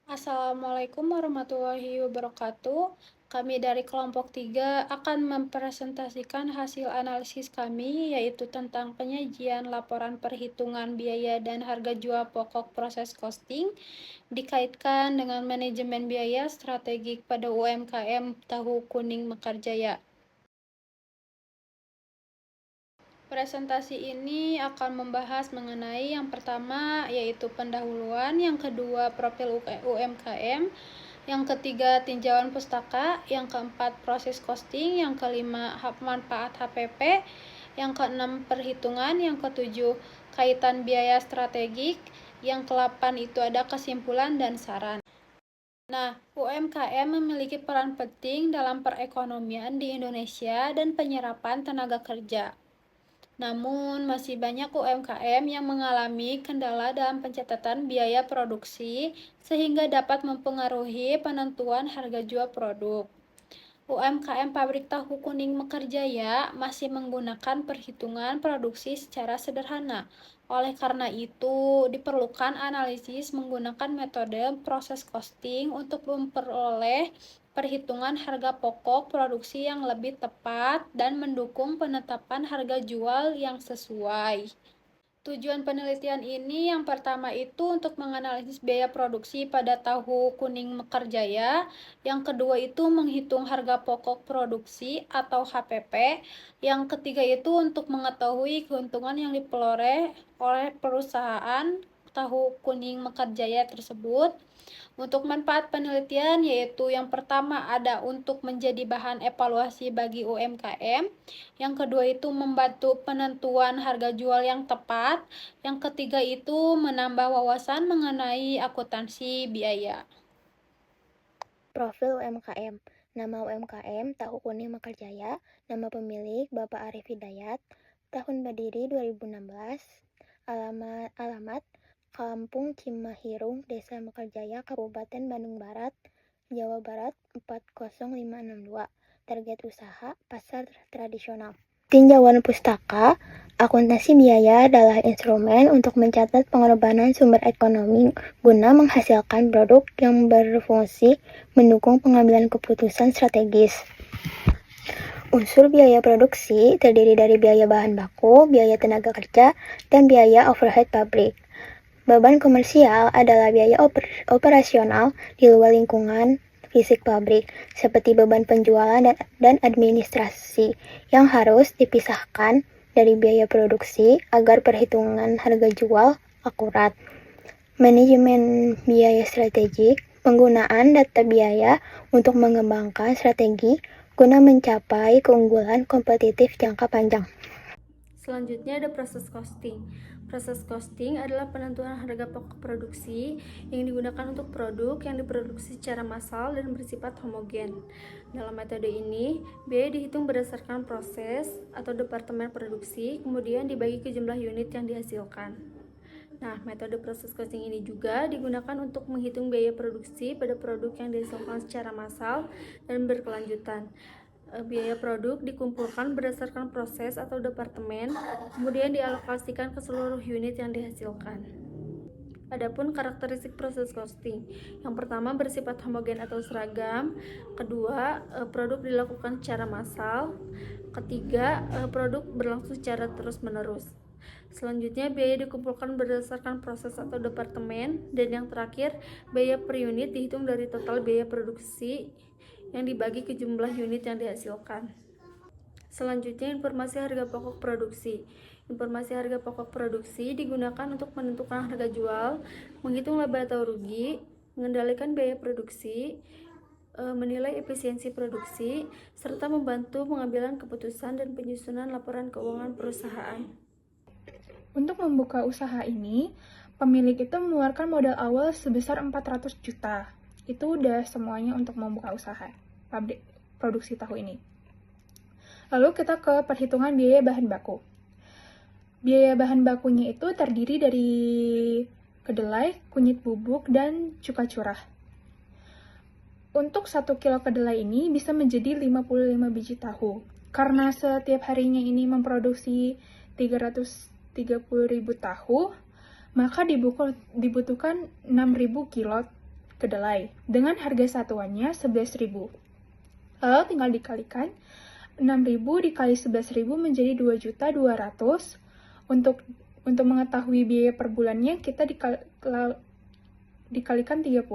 Assalamualaikum warahmatullahi wabarakatuh. Kami dari kelompok 3 akan mempresentasikan hasil analisis kami, yaitu tentang penyajian laporan perhitungan biaya dan harga jual pokok proses costing dikaitkan dengan manajemen biaya strategik pada UMKM Tahu Kuning Mekarjaya. Presentasi ini akan membahas mengenai yang pertama yaitu pendahuluan, yang kedua profil UMKM, yang ketiga tinjauan pustaka, yang keempat proses costing, yang kelima manfaat HPP, yang keenam perhitungan, yang ketujuh kaitan biaya strategik, yang ke-8 itu ada kesimpulan dan saran. Nah, UMKM memiliki peran penting dalam perekonomian di Indonesia dan penyerapan tenaga kerja. Namun, masih banyak UMKM yang mengalami kendala dalam pencatatan biaya produksi sehingga dapat mempengaruhi penentuan harga jual produk. UMKM Pabrik Tahu Kuning Mekarjaya masih menggunakan perhitungan produksi secara sederhana. Oleh karena itu, diperlukan analisis menggunakan metode proses costing untuk memperoleh perhitungan harga pokok produksi yang lebih tepat dan mendukung penetapan harga jual yang sesuai. Tujuan penelitian ini yang pertama itu untuk menganalisis biaya produksi pada tahu kuning Mekarjaya, yang kedua itu menghitung harga pokok produksi atau HPP, yang ketiga itu untuk mengetahui keuntungan yang diperoleh oleh perusahaan tahu kuning Mekarjaya tersebut. Untuk manfaat penelitian yaitu yang pertama ada untuk menjadi bahan evaluasi bagi UMKM, yang kedua itu membantu penentuan harga jual yang tepat, yang ketiga itu menambah wawasan mengenai akuntansi biaya. Profil UMKM. Nama UMKM Tahu Kuning Mekarjaya, nama pemilik Bapak Arif Hidayat, tahun berdiri 2016, alamat Kampung Cimahirung, Desa Mekarjaya, Kabupaten Bandung Barat, Jawa Barat 40562. Target usaha pasar tradisional. Tinjauan pustaka. Akuntansi biaya adalah instrumen untuk mencatat pengorbanan sumber ekonomi guna menghasilkan produk yang berfungsi mendukung pengambilan keputusan strategis. Unsur biaya produksi terdiri dari biaya bahan baku, biaya tenaga kerja, dan biaya overhead pabrik. Beban komersial adalah biaya operasional di luar lingkungan fisik pabrik, seperti beban penjualan dan administrasi, yang harus dipisahkan dari biaya produksi agar perhitungan harga jual akurat. Manajemen biaya strategik, penggunaan data biaya untuk mengembangkan strategi guna mencapai keunggulan kompetitif jangka panjang. Selanjutnya ada proses costing. Proses costing adalah penentuan harga pokok produksi yang digunakan untuk produk yang diproduksi secara massal dan bersifat homogen. Dalam metode ini, biaya dihitung berdasarkan proses atau departemen produksi, kemudian dibagi ke jumlah unit yang dihasilkan. Nah, metode proses costing ini juga digunakan untuk menghitung biaya produksi pada produk yang dihasilkan secara massal dan berkelanjutan. Biaya produk dikumpulkan berdasarkan proses atau departemen, kemudian dialokasikan ke seluruh unit yang dihasilkan. Adapun karakteristik proses costing, yang pertama bersifat homogen atau seragam, kedua produk dilakukan secara massal, ketiga produk berlangsung secara terus-menerus. Selanjutnya biaya dikumpulkan berdasarkan proses atau departemen, dan yang terakhir biaya per unit dihitung dari total biaya produksi yang dibagi ke jumlah unit yang dihasilkan. Selanjutnya informasi harga pokok produksi. Informasi harga pokok produksi digunakan untuk menentukan harga jual, menghitung laba atau rugi, mengendalikan biaya produksi, menilai efisiensi produksi, serta membantu pengambilan keputusan dan penyusunan laporan keuangan perusahaan. Untuk membuka usaha ini, pemilik itu mengeluarkan modal awal sebesar 400 juta. Itu udah semuanya untuk membuka usaha pabrik produksi tahu ini. Lalu kita ke perhitungan biaya bahan baku. Biaya bahan bakunya itu terdiri dari kedelai, kunyit bubuk, dan cuka curah. Untuk 1 kilo kedelai ini bisa menjadi 55 biji tahu. Karena setiap harinya ini memproduksi 330.000 tahu, maka dibutuhkan 6.000 kilo kedelai dengan harga satuannya 11.000. Lalu tinggal dikalikan, 6.000 dikali 11.000 menjadi 2.200.000. Untuk mengetahui biaya per bulannya kita dikalikan 30.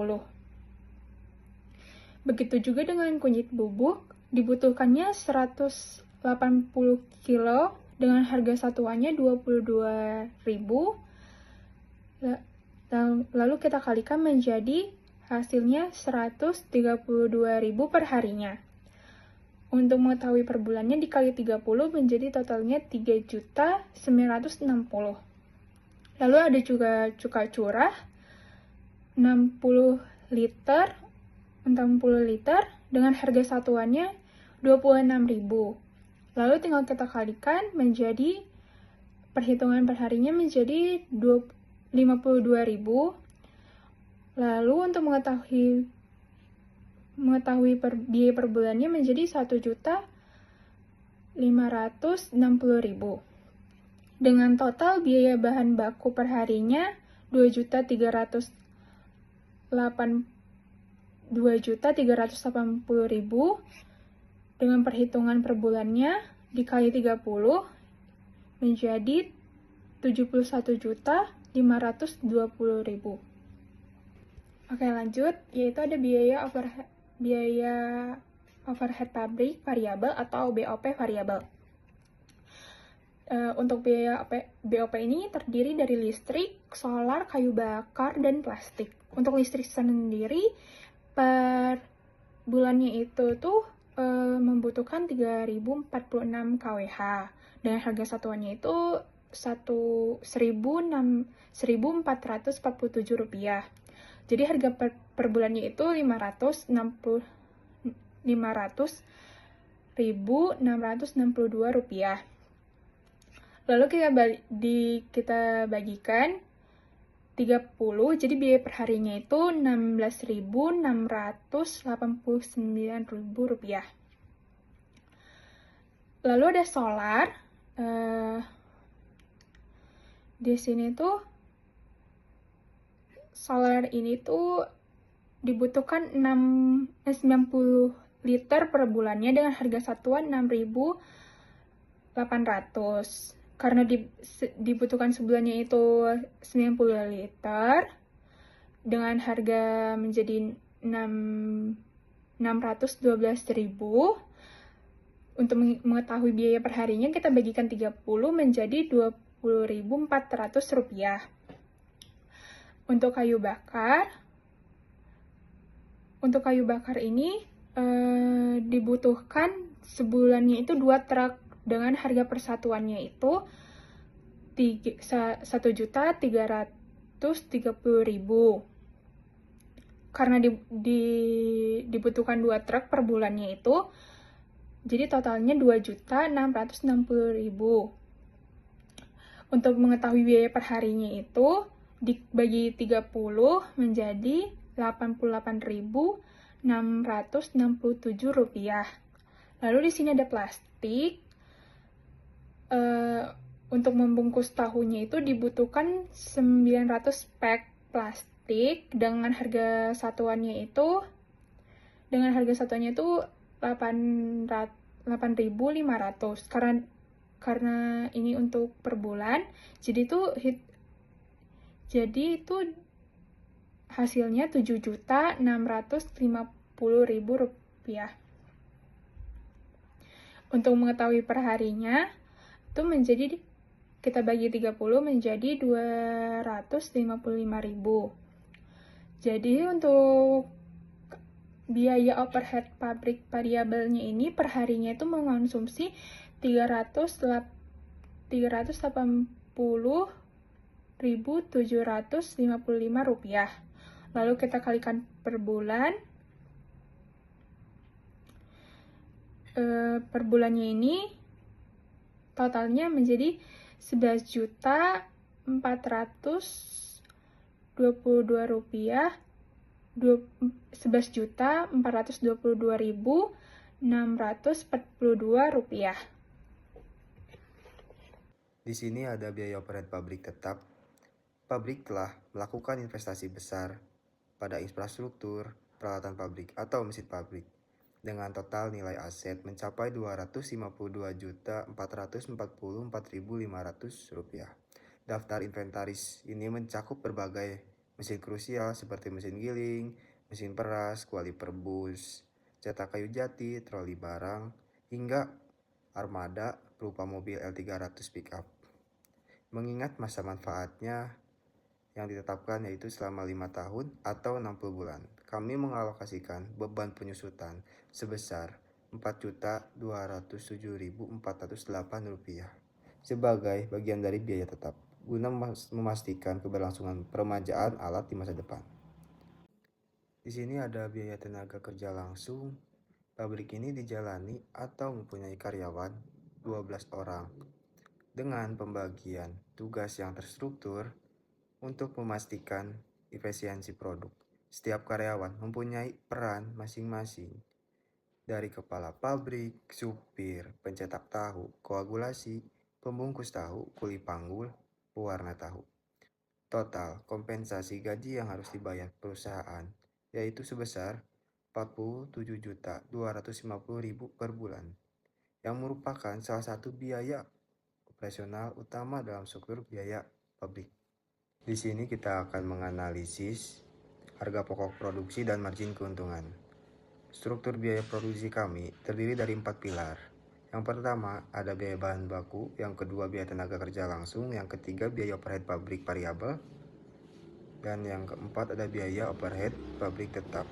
Begitu juga dengan kunyit bubuk, dibutuhkannya 180 kilo dengan harga satuannya 22.000. Lalu kita kalikan menjadi hasilnya 132.000 per harinya. Untuk mengetahui per bulannya dikali 30 menjadi totalnya 3.960.000. Lalu ada juga cuka curah 60 liter dengan harga satuannya 26.000. Lalu tinggal kita kalikan menjadi perhitungan per harinya menjadi 52.000. Lalu untuk mengetahui biaya per bulannya menjadi 1.560.000. Dengan total biaya bahan baku per harinya 2.380.000 dengan perhitungan per bulannya dikali 30 menjadi 71.520.000. Oke, lanjut, yaitu ada biaya overhead pabrik variabel atau BOP variabel. Untuk biaya BOP ini terdiri dari listrik, solar, kayu bakar, dan plastik. Untuk listrik sendiri, per bulannya itu membutuhkan 3.046 kWh. Dengan harga satuannya itu Rp1.447. Jadi harga per bulannya itu 500.662 rupiah. Lalu kita bagikan 30, jadi biaya per harinya itu 16.689.000 rupiah. Lalu ada solar. Di sini solar ini dibutuhkan 90 liter per bulannya dengan harga satuan 6.800. Karena dibutuhkan sebulannya itu 90 liter dengan harga menjadi 612.000. Untuk mengetahui biaya per harinya kita bagikan 30 menjadi 20.400 rupiah. Untuk kayu bakar ini dibutuhkan sebulannya itu 2 truk dengan harga persatuannya itu 1.330.000. Karena dibutuhkan 2 truk per bulannya itu, jadi totalnya 2.660.000. Untuk mengetahui biaya per harinya itu dibagi 30 menjadi 88.667 rupiah. Lalu di sini ada plastik. Untuk membungkus tahunya itu dibutuhkan 900 pak plastik dengan harga satuannya itu 8.500. Karena ini untuk per bulan, jadi itu hasilnya 7.650.000 rupiah. Untuk mengetahui per harinya itu kita bagi 30 menjadi 255.000. Jadi untuk biaya overhead pabrik variabelnya ini per harinya itu mengonsumsi 380.755 rupiah. Lalu kita kalikan per bulan. Per bulannya ini totalnya menjadi 11.422 rupiah, 11.422.642 rupiah. Di sini ada biaya overhead pabrik tetap. Pabrik telah melakukan investasi besar pada infrastruktur, peralatan pabrik atau mesin pabrik, dengan total nilai aset mencapai Rp252.444.500. Daftar inventaris ini mencakup berbagai mesin krusial seperti mesin giling, mesin peras, kuali perbus, cetak kayu jati, troli barang, hingga armada berupa mobil L300 pickup. Mengingat masa manfaatnya yang ditetapkan yaitu selama 5 tahun atau 60 bulan, kami mengalokasikan beban penyusutan sebesar Rp4.207.408 sebagai bagian dari biaya tetap, guna memastikan keberlangsungan peremajaan alat di masa depan. Di sini ada biaya tenaga kerja langsung. Pabrik ini dijalani atau mempunyai karyawan 12 orang dengan pembagian tugas yang terstruktur untuk memastikan efisiensi produk. Setiap karyawan mempunyai peran masing-masing, dari kepala pabrik, supir, pencetak tahu, koagulasi, pembungkus tahu, kuli panggul, pewarna tahu. Total kompensasi gaji yang harus dibayar perusahaan yaitu sebesar Rp47.250.000 per bulan, yang merupakan salah satu biaya operasional utama dalam struktur biaya pabrik. Di sini kita akan menganalisis harga pokok produksi dan margin keuntungan. Struktur biaya produksi kami terdiri dari 4 pilar. Yang pertama ada biaya bahan baku, yang kedua biaya tenaga kerja langsung, yang ketiga biaya overhead pabrik variabel, dan yang keempat ada biaya overhead pabrik tetap.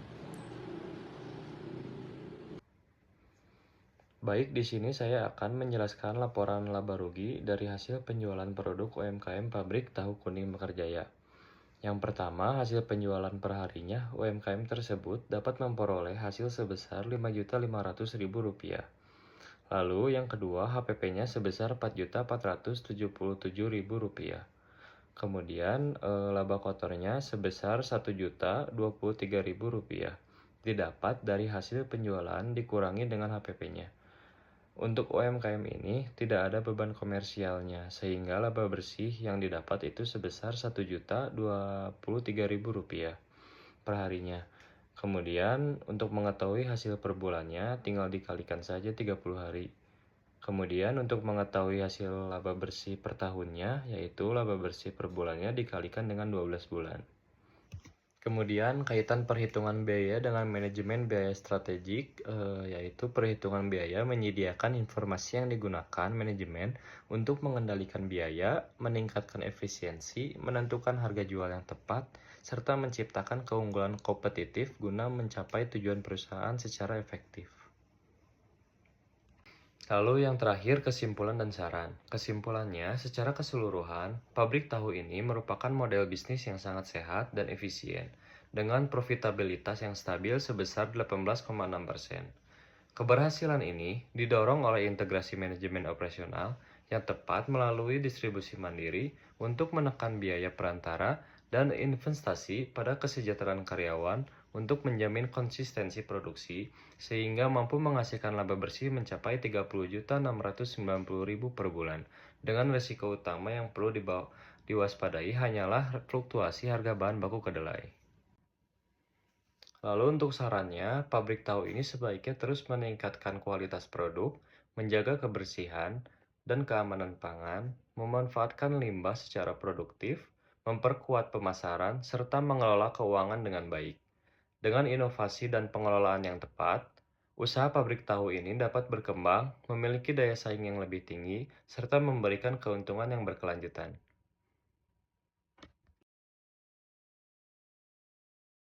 Baik, di sini saya akan menjelaskan laporan laba rugi dari hasil penjualan produk UMKM pabrik tahu kuning Mekarjaya. Yang pertama, hasil penjualan perharinya UMKM tersebut dapat memperoleh hasil sebesar Rp5.500.000. Lalu yang kedua, HPP-nya sebesar Rp4.477.000. Kemudian laba kotornya sebesar Rp1.023.000 didapat dari hasil penjualan dikurangi dengan HPP-nya. Untuk UMKM ini tidak ada beban komersialnya, sehingga laba bersih yang didapat itu sebesar Rp1.023.000 per harinya. Kemudian untuk mengetahui hasil per bulannya tinggal dikalikan saja 30 hari. Kemudian untuk mengetahui hasil laba bersih per tahunnya, yaitu laba bersih per bulannya dikalikan dengan 12 bulan. Kemudian kaitan perhitungan biaya dengan manajemen biaya strategik, yaitu perhitungan biaya menyediakan informasi yang digunakan manajemen untuk mengendalikan biaya, meningkatkan efisiensi, menentukan harga jual yang tepat, serta menciptakan keunggulan kompetitif guna mencapai tujuan perusahaan secara efektif. Lalu yang terakhir, kesimpulan dan saran. Kesimpulannya, secara keseluruhan, pabrik tahu ini merupakan model bisnis yang sangat sehat dan efisien, dengan profitabilitas yang stabil sebesar 18,6%. Keberhasilan ini didorong oleh integrasi manajemen operasional yang tepat melalui distribusi mandiri untuk menekan biaya perantara dan investasi pada kesejahteraan karyawan untuk menjamin konsistensi produksi sehingga mampu menghasilkan laba bersih mencapai Rp30.690.000 per bulan. Dengan risiko utama yang perlu diwaspadai hanyalah fluktuasi harga bahan baku kedelai. Lalu untuk sarannya, pabrik tahu ini sebaiknya terus meningkatkan kualitas produk, menjaga kebersihan dan keamanan pangan, memanfaatkan limbah secara produktif, memperkuat pemasaran, serta mengelola keuangan dengan baik. Dengan inovasi dan pengelolaan yang tepat, usaha pabrik tahu ini dapat berkembang, memiliki daya saing yang lebih tinggi, serta memberikan keuntungan yang berkelanjutan.